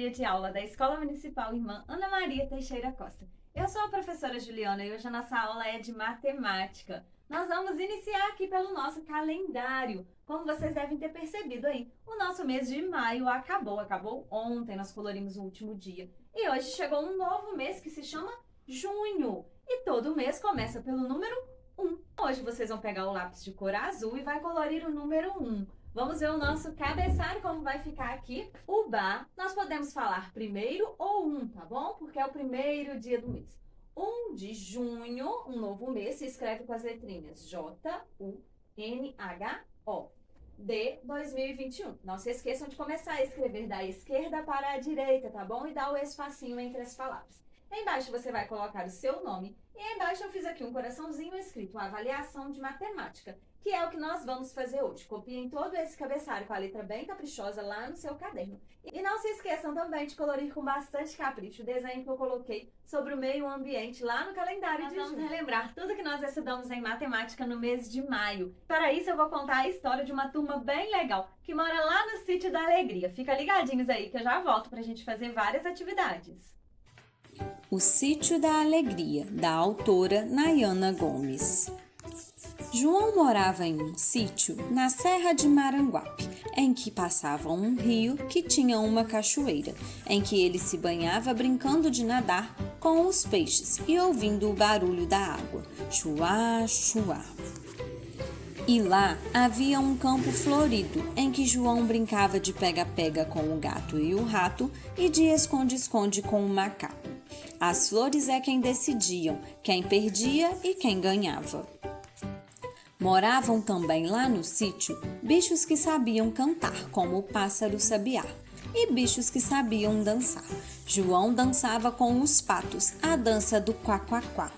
dia de aula da Escola Municipal Irmã Ana Maria Teixeira Costa. Eu sou a professora Juliana e hoje a nossa aula é de matemática. Nós vamos iniciar aqui pelo nosso calendário. Como vocês devem ter percebido aí, o nosso mês de maio acabou ontem, nós colorimos o último dia. E hoje chegou um novo mês que se chama junho. E todo mês começa pelo número 1. Hoje vocês vão pegar o lápis de cor azul e vai colorir o número 1. Vamos ver o nosso cabeçalho, como vai ficar aqui. O bar, nós podemos falar primeiro ou 1, tá bom? Porque é o primeiro dia do mês. 1 de junho, um novo mês, se escreve com as letrinhas J-U-N-H-O. De 2021. Não se esqueçam de começar a escrever da esquerda para a direita, tá bom? E dar o espacinho entre as palavras. Embaixo você vai colocar o seu nome e embaixo eu fiz aqui um coraçãozinho escrito avaliação de matemática, que é o que nós vamos fazer hoje. Copiem todo esse cabeçalho com a letra bem caprichosa lá no seu caderno. E não se esqueçam também de colorir com bastante capricho o desenho que eu coloquei sobre o meio ambiente lá no calendário de junho. Vamos relembrar tudo que nós estudamos em matemática no mês de maio. Para isso eu vou contar a história de uma turma bem legal que mora lá no Sítio da Alegria. Fica ligadinhos aí que eu já volto pra gente fazer várias atividades. O Sítio da Alegria, da autora Nayana Gomes. João morava em um sítio na Serra de Maranguape, em que passava um rio que tinha uma cachoeira, em que ele se banhava brincando de nadar com os peixes e ouvindo o barulho da água, chuá, chuá. E lá havia um campo florido, em que João brincava de pega-pega com o gato e o rato e de esconde-esconde com o macaco. As flores é quem decidiam, quem perdia e quem ganhava. Moravam também lá no sítio bichos que sabiam cantar, como o pássaro sabiá, e bichos que sabiam dançar. João dançava com os patos, a dança do quá-quá-quá.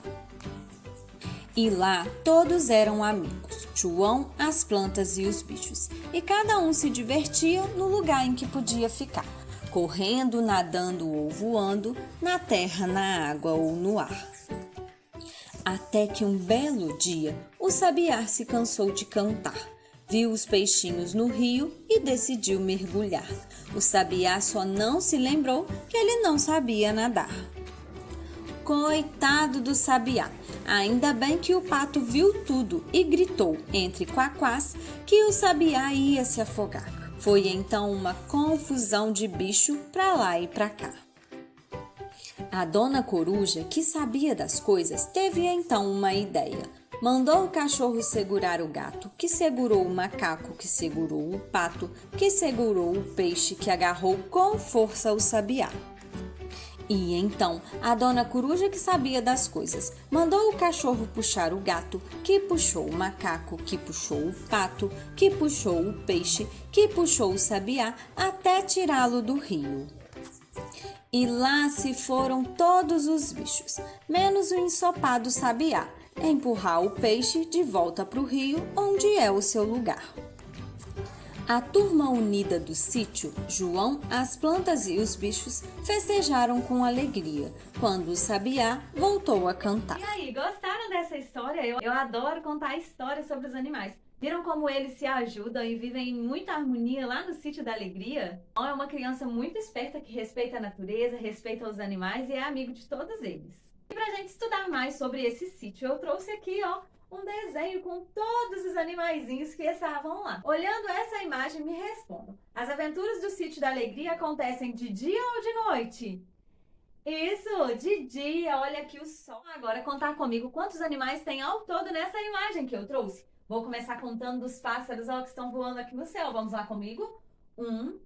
E lá todos eram amigos, João, as plantas e os bichos, e cada um se divertia no lugar em que podia ficar, correndo, nadando ou voando, na terra, na água ou no ar. Até que um belo dia, o sabiá se cansou de cantar, viu os peixinhos no rio e decidiu mergulhar. O sabiá só não se lembrou que ele não sabia nadar. Coitado do sabiá! Ainda bem que o pato viu tudo e gritou, entre quaquás, que o sabiá ia se afogar. Foi então uma confusão de bicho pra lá e pra cá. A dona Coruja, que sabia das coisas, teve então uma ideia. Mandou o cachorro segurar o gato, que segurou o macaco, que segurou o pato, que segurou o peixe, que agarrou com força o sabiá. E então, a dona Coruja, que sabia das coisas, mandou o cachorro puxar o gato, que puxou o macaco, que puxou o pato, que puxou o peixe, que puxou o sabiá, até tirá-lo do rio. E lá se foram todos os bichos, menos o ensopado sabiá, empurrar o peixe de volta para o rio, onde é o seu lugar. A turma unida do sítio, João, as plantas e os bichos festejaram com alegria, quando o sabiá voltou a cantar. E aí, gostaram dessa história? Eu adoro contar histórias sobre os animais. Viram como eles se ajudam e vivem em muita harmonia lá no Sítio da Alegria? É uma criança muito esperta que respeita a natureza, respeita os animais e é amigo de todos eles. E pra gente estudar mais sobre esse sítio, eu trouxe aqui, um desenho com todos os animaizinhos que estavam lá. Olhando essa imagem, me respondam. As aventuras do Sítio da Alegria acontecem de dia ou de noite? Isso, de dia. Olha aqui o sol. Agora contar comigo quantos animais tem ao todo nessa imagem que eu trouxe. Vou começar contando dos pássaros que estão voando aqui no céu. Vamos lá comigo? 1,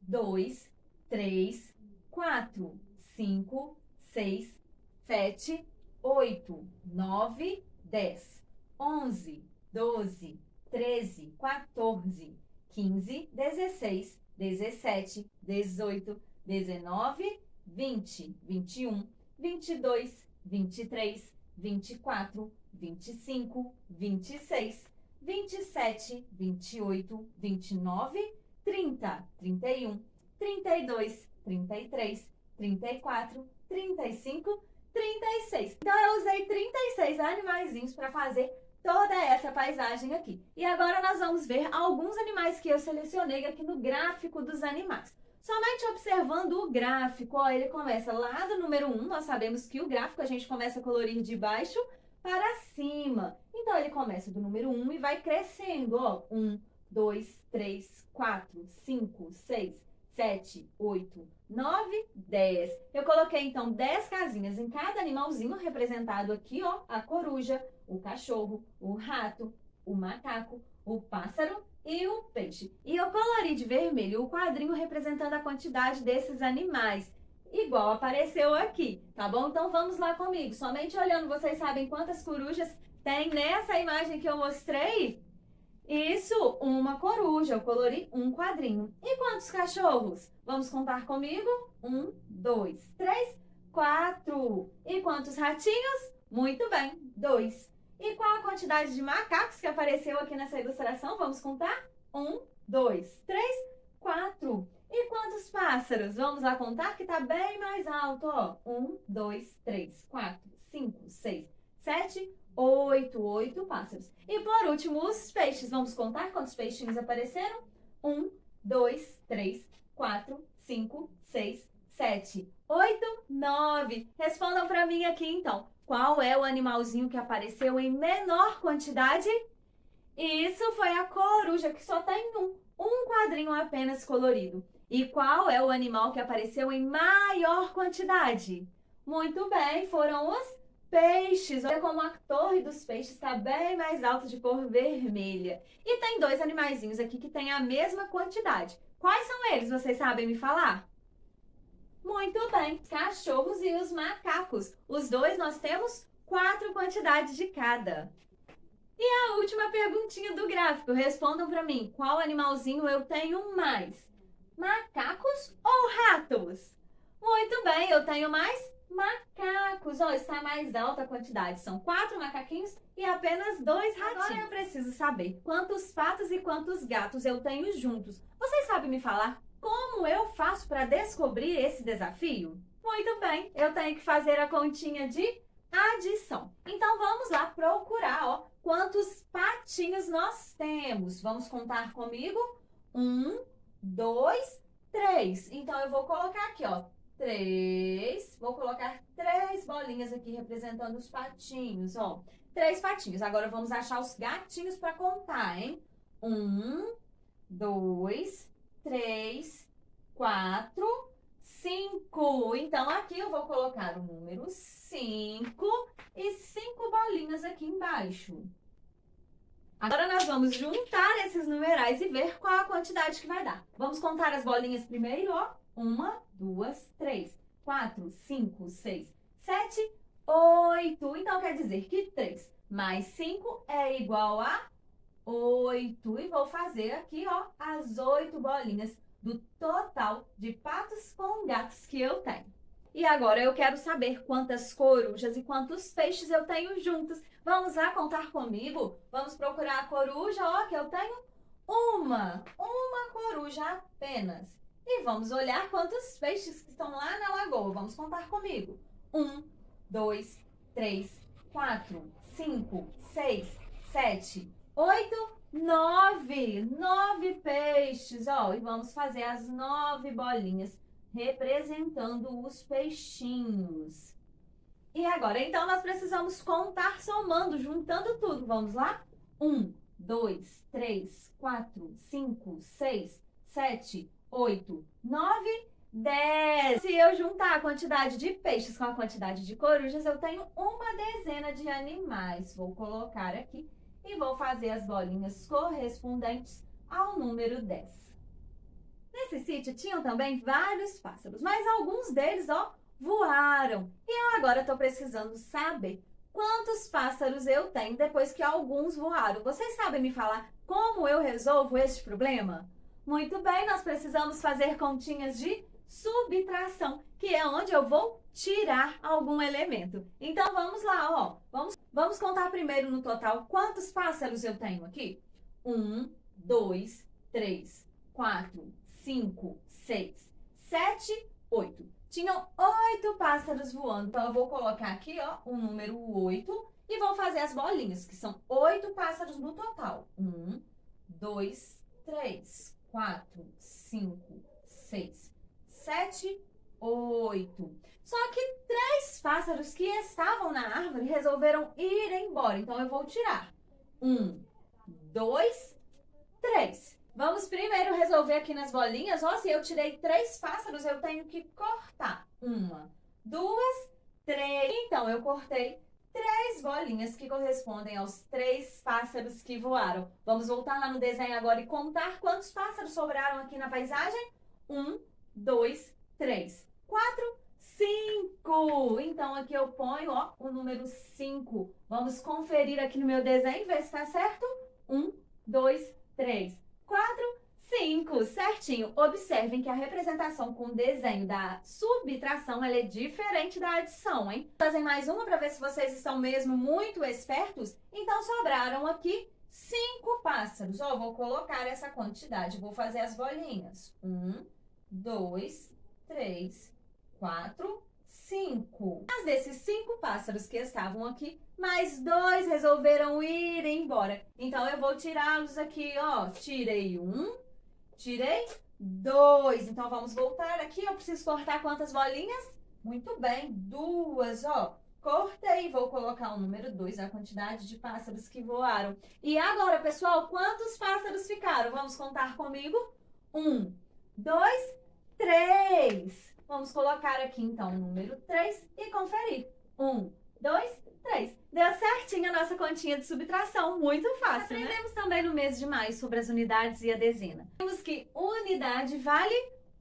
2, 3, 4, 5, 6, 7, 8, 9, 10. 11, 12, 13, 14, 15, 16, 17, 18, 19, 20, 21, 22, 23, 24, 25, 26, 27, 28, 29, 30, 31, 32, 33, 34, 35, 36. Então eu usei 36 animaizinhos para fazer toda essa paisagem aqui. E agora nós vamos ver alguns animais que eu selecionei aqui no gráfico dos animais. Somente observando o gráfico, ó, ele começa lá do número 1, nós sabemos que o gráfico a gente começa a colorir de baixo para cima. Então, ele começa do número 1 e vai crescendo, ó. 1, 2, 3, 4, 5, 6, 7, 8, 9, 10. Eu coloquei, então, 10 casinhas em cada animalzinho representado aqui, ó. A coruja, o cachorro, o rato, o macaco, o pássaro e o peixe. E eu colori de vermelho o quadrinho representando a quantidade desses animais, igual apareceu aqui, tá bom? Então vamos lá comigo. Somente olhando, vocês sabem quantas corujas tem nessa imagem que eu mostrei? Isso, uma coruja. Eu colori um quadrinho. E quantos cachorros? Vamos contar comigo? 1, 2, 3, 4. E quantos ratinhos? Muito bem, 2. E qual a quantidade de macacos que apareceu aqui nessa ilustração? Vamos contar? 1, 2, 3, 4. E quantos pássaros? Vamos lá contar que está bem mais alto, ó. 1, 2, 3, 4, 5, 6, 7, 8. 8 pássaros. E por último, os peixes. Vamos contar quantos peixinhos apareceram? 1, 2, 3, 4, 5, 6, 7, 8, 9. Respondam para mim aqui, então. Qual é o animalzinho que apareceu em menor quantidade? Isso foi a coruja, que só tem um quadrinho apenas colorido. E qual é o animal que apareceu em maior quantidade? Muito bem, foram os peixes. Olha como a torre dos peixes está bem mais alta, de cor vermelha. E tem 2 animaizinhos aqui que têm a mesma quantidade. Quais são eles? Vocês sabem me falar? Muito bem, os cachorros e os macacos. Os 2 nós temos 4 quantidades de cada. E a última perguntinha do gráfico. Respondam para mim, qual animalzinho eu tenho mais? Macacos ou ratos? Muito bem, eu tenho mais macacos. Ó, está mais alta a quantidade. São 4 macaquinhos e apenas 2 ratinhos. Agora eu preciso saber quantos patos e quantos gatos eu tenho juntos. Vocês sabem me falar como eu faço para descobrir esse desafio? Muito bem, eu tenho que fazer a continha de adição. Então vamos lá procurar, ó, quantos patinhos nós temos. Vamos contar comigo? 1, 2, 3. Então eu vou colocar aqui, ó, 3. Vou colocar 3 bolinhas aqui representando os patinhos, ó. 3 patinhos. Agora vamos achar os gatinhos para contar, hein? 1, 2, 3, 4, 5. Então, aqui eu vou colocar o número 5 e 5 bolinhas aqui embaixo. Agora nós vamos juntar esses numerais e ver qual a quantidade que vai dar. Vamos contar as bolinhas primeiro, ó. 1, 2, 3, 4, 5, 6, 7, 8. Então, quer dizer que 3 mais 5 é igual a 8. E vou fazer aqui, ó, as 8 bolinhas do total de patos com gatos que eu tenho. E agora eu quero saber quantas corujas e quantos peixes eu tenho juntos. Vamos lá contar comigo? Vamos procurar a coruja, ó, que eu tenho uma coruja apenas. E vamos olhar quantos peixes que estão lá na lagoa. Vamos contar comigo. 1, 2, 3, 4, 5, 6, 7, 8, 9. 9 peixes, ó. E vamos fazer as 9 bolinhas representando os peixinhos. E agora, então, nós precisamos contar somando, juntando tudo. Vamos lá? 1, 2, 3, 4, 5, 6, 7, 8, 9, 10. Se eu juntar a quantidade de peixes com a quantidade de corujas, eu tenho uma dezena de animais. Vou colocar aqui e vou fazer as bolinhas correspondentes ao número 10. Nesse sítio tinham também vários pássaros, mas alguns deles, ó, voaram. E eu agora estou precisando saber quantos pássaros eu tenho depois que alguns voaram. Vocês sabem me falar como eu resolvo este problema? Muito bem, nós precisamos fazer continhas de subtração, que é onde eu vou tirar algum elemento. Então, vamos lá, ó. Vamos contar primeiro no total quantos pássaros eu tenho aqui. 1, 2, 3, 4, 5, 6, 7, 8. Tinham 8 pássaros voando. Então, eu vou colocar aqui, ó, o número 8 e vou fazer as bolinhas, que são 8 pássaros no total. 1, 2, 3, 4, 5, 6, 7, 8. Só que 3 pássaros que estavam na árvore resolveram ir embora. Então, eu vou tirar 1, 2, 3. Vamos primeiro resolver aqui nas bolinhas. Ó, se eu tirei 3 pássaros, eu tenho que cortar. 1, 2, 3. Então, eu cortei 3 bolinhas que correspondem aos 3 pássaros que voaram. Vamos voltar lá no desenho agora e contar quantos pássaros sobraram aqui na paisagem? 1, 2, 3, 4, 5. Então, aqui eu ponho, ó, o número 5. Vamos conferir aqui no meu desenho, ver se está certo. 1, 2, 3, 4, 5. Certinho. Observem que a representação com o desenho da subtração, ela é diferente da adição, hein? Vou fazer mais uma para ver se vocês estão mesmo muito espertos. Então, sobraram aqui 5 pássaros. Ó, vou colocar essa quantidade. Vou fazer as bolinhas. 1, 2, 3, 4, 5. Mas desses 5 pássaros que estavam aqui, mais 2 resolveram ir embora. Então, eu vou tirá-los aqui, ó. Tirei 1, tirei 2. Então, vamos voltar aqui. Eu preciso cortar quantas bolinhas? Muito bem, 2, ó. Cortei, vou colocar o número 2, a quantidade de pássaros que voaram. E agora, pessoal, quantos pássaros ficaram? Vamos contar comigo? 1, 2, 3. Vamos colocar aqui, então, o número 3 e conferir. 1, 2, 3. Deu certinho a nossa continha de subtração. Muito fácil, né? Aprendemos também no mês de maio sobre as unidades e a dezena. Vimos que unidade vale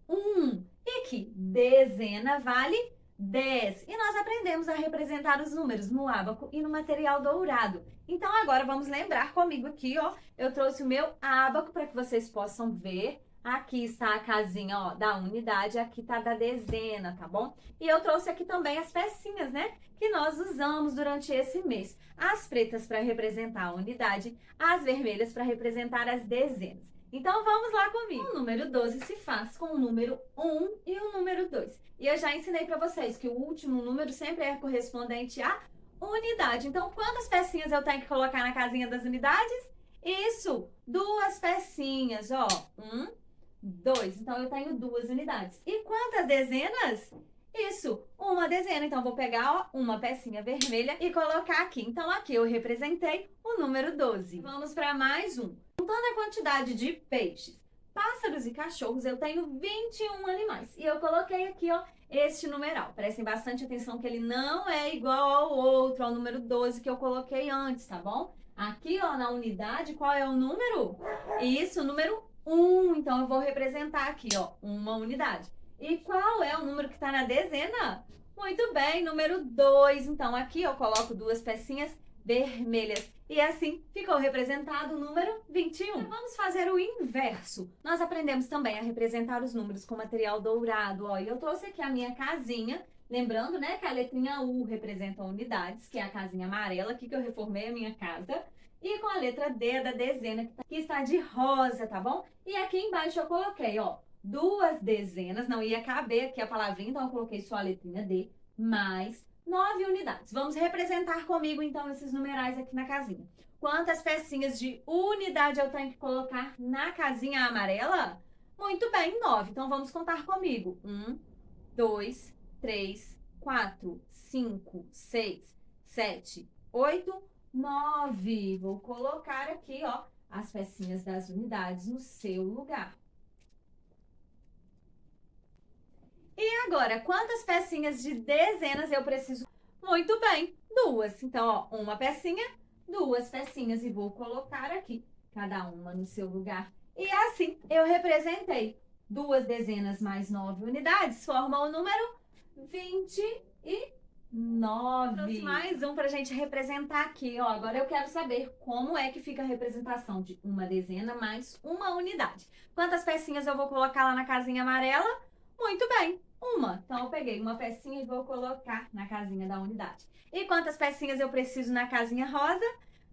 1 e que dezena vale 10. E nós aprendemos a representar os números no ábaco e no material dourado. Então, agora vamos lembrar comigo aqui, ó. Eu trouxe o meu ábaco para que vocês possam ver. Aqui está a casinha, ó, da unidade, aqui tá da dezena, tá bom? E eu trouxe aqui também as pecinhas, né, que nós usamos durante esse mês. As pretas para representar a unidade, as vermelhas para representar as dezenas. Então, vamos lá comigo. O número 12 se faz com o número 1 e o número 2. E eu já ensinei para vocês que o último número sempre é correspondente à unidade. Então, quantas pecinhas eu tenho que colocar na casinha das unidades? Isso, 2 pecinhas, ó. 1, 2. Então, eu tenho 2 unidades. E quantas dezenas? Isso, uma dezena. Então, vou pegar, ó, uma pecinha vermelha e colocar aqui. Então, aqui eu representei o número 12. Vamos para mais um. Contando a quantidade de peixes, pássaros e cachorros, eu tenho 21 animais. E eu coloquei aqui, ó, este numeral. Prestem bastante atenção que ele não é igual ao outro, ao número 12 que eu coloquei antes, tá bom? Aqui, ó, na unidade, qual é o número? Isso, o número 1. Então, eu vou representar aqui, ó, uma unidade. E qual é o número que está na dezena? Muito bem, número 2. Então, aqui eu coloco 2 pecinhas vermelhas. E assim ficou representado o número 21. Vamos fazer o inverso. Nós aprendemos também a representar os números com material dourado. Ó, e eu trouxe aqui a minha casinha. Lembrando, né, que a letrinha U representa unidades, que é a casinha amarela, aqui que eu reformei a minha casa. E com a letra D da dezena, que está de rosa, tá bom? E aqui embaixo eu coloquei, ó, 2 dezenas, não ia caber aqui a palavrinha, então eu coloquei só a letrinha D, mais 9 unidades. Vamos representar comigo, então, esses numerais aqui na casinha. Quantas pecinhas de unidade eu tenho que colocar na casinha amarela? Muito bem, 9. Então, vamos contar comigo. 1, 2, 3, 4, 5, 6, 7, 8, 9. Vou colocar aqui, ó, as pecinhas das unidades no seu lugar. E agora, quantas pecinhas de dezenas eu preciso? Muito bem, 2. Então, ó, uma pecinha, 2 pecinhas. E vou colocar aqui, cada uma no seu lugar. E assim, eu representei 2 dezenas mais 9 unidades, formam o número 29. Trouxe mais um para a gente representar aqui, ó. Agora eu quero saber como é que fica a representação de uma dezena mais uma unidade. Quantas pecinhas eu vou colocar lá na casinha amarela? Muito bem, uma. Então, eu peguei uma pecinha e vou colocar na casinha da unidade. E quantas pecinhas eu preciso na casinha rosa?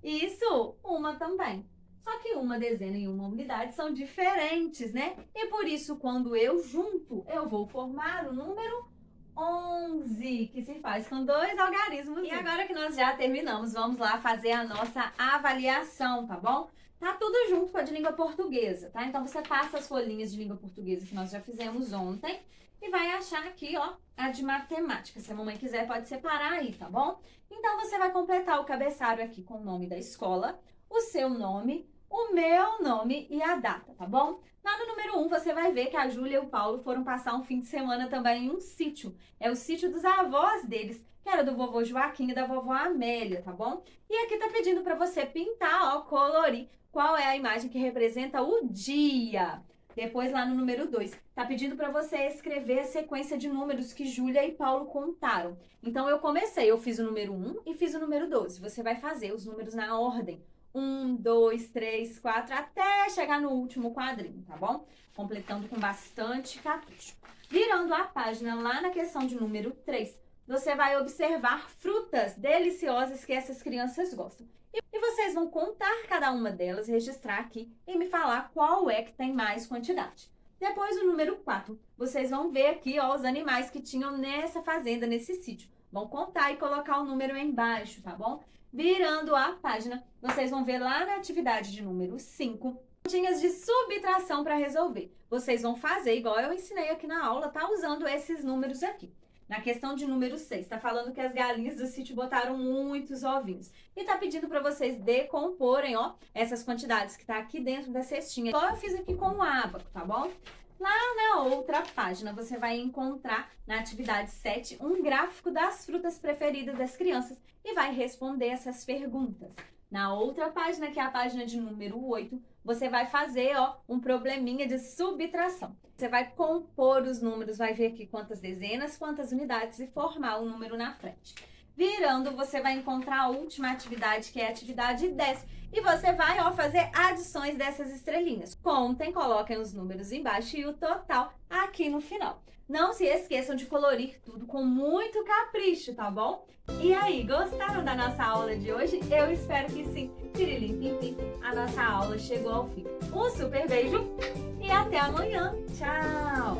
Isso, uma também. Só que uma dezena e uma unidade são diferentes, né? E por isso, quando eu junto, eu vou formar o número 11, que se faz com 2 algarismos. E agora que nós já terminamos, vamos lá fazer a nossa avaliação, tá bom? Tá tudo junto com a de língua portuguesa, tá? Então, você passa as folhinhas de língua portuguesa que nós já fizemos ontem e vai achar aqui, ó, a de matemática. Se a mamãe quiser, pode separar aí, tá bom? Então, você vai completar o cabeçalho aqui com o nome da escola, o seu nome, o meu nome e a data, tá bom? Lá no número 1, você vai ver que a Júlia e o Paulo foram passar um fim de semana também em um sítio. É o sítio dos avós deles, que era do vovô Joaquim e da vovó Amélia, tá bom? E aqui tá pedindo para você pintar, ó, colorir qual é a imagem que representa o dia. Depois, lá no número 2, tá pedindo para você escrever a sequência de números que Júlia e Paulo contaram. Então, eu fiz o número 1 e fiz o número 12. Você vai fazer os números na ordem. 1, 2, 3, 4, até chegar no último quadrinho, tá bom? Completando com bastante capricho. Virando a página lá na questão de número 3, você vai observar frutas deliciosas que essas crianças gostam. E vocês vão contar cada uma delas, registrar aqui e me falar qual é que tem mais quantidade. Depois, o número 4, vocês vão ver aqui, ó, os animais que tinham nessa fazenda, nesse sítio. Vão contar e colocar o número embaixo, tá bom? Virando a página, vocês vão ver lá na atividade de número 5, continhas de subtração para resolver. Vocês vão fazer igual eu ensinei aqui na aula, tá? Usando esses números aqui. Na questão de número 6, tá falando que as galinhas do sítio botaram muitos ovinhos. E tá pedindo para vocês decomporem, ó, essas quantidades que tá aqui dentro da cestinha. Igual eu fiz aqui com o ábaco, tá bom? Lá na outra página, você vai encontrar na atividade 7 um gráfico das frutas preferidas das crianças e vai responder essas perguntas. Na outra página, que é a página de número 8, você vai fazer, ó, um probleminha de subtração. Você vai compor os números, vai ver aqui quantas dezenas, quantas unidades e formar o número na frente. Virando, você vai encontrar a última atividade, que é a atividade 10. E você vai, ó, fazer adições dessas estrelinhas. Contem, coloquem os números embaixo e o total aqui no final. Não se esqueçam de colorir tudo com muito capricho, tá bom? E aí, gostaram da nossa aula de hoje? Eu espero que sim. Tirilim, pim, pim, a nossa aula chegou ao fim. Um super beijo e até amanhã. Tchau!